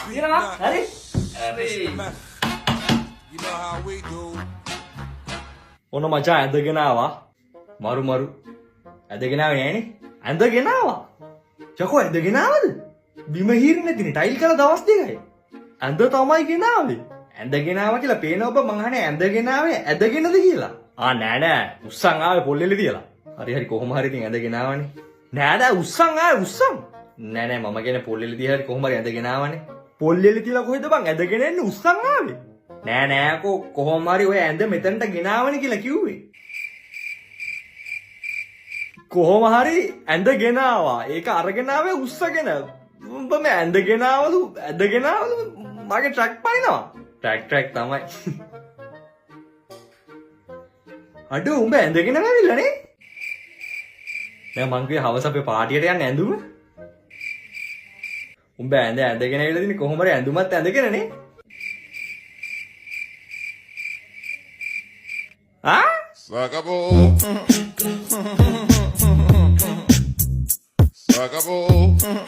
තියෙනවා හරි හරි ඔන්න මචං ඇඳගෙන ආවා මරු ඇඳගෙන ආවේ නෑනේ ඇඳගෙන ආවා චකෝ ඇඳගෙන ආවද බිම හීරන්නේ නැතිනේ ටයිල් කරලා දවස් දෙකයි ඇඳ තමයි ගෙනාවේ ඇඳගෙන ආවා කියලා පේන ඔබ මං අහන්නේ ඇඳගෙන ආවේ ඇදගෙනද කියලා නෑ උස්සන් ආවේ පොල්ලෙලි තියලා හරි කොහොම හරි ඉතින් ඇඳගෙන ආවනේ නෑ උස්සන් ආවේ උස්සන් නෑ මම කියන්නේ පොල්ලෙලි තියලා හරි කොහොම හරි ඇඳගෙන ආවනේ පොල්ලෙලි තියලා කොහෙද බං ඇඳගෙන එන්නේ උස්සන් ආවේ නෑ කොහොම හරි ඔය ඇඳ මෙතනට ගෙනාවනේ කියලා කිව්වේ කොහොම හරි ඇඳගෙන ආවා ඒක අරගෙන ආවේ උස්සගෙන උඹ මේ ඇඳගෙන ආවලු මගේ ට්‍රැක් පනිනවා ට්‍රැක් තමයි අඩෝ උඹ ඇඳගෙන ආවිල්ලා නේ දැන් මං කිව්වේ හවස අපේ පාටියට යන්න ඇඳුම උඹ ඇඳගෙන ඇවිල්ලා දිනේ කොහොම හරි ඇඳුමත් ඇඳගෙන නේ Acabou.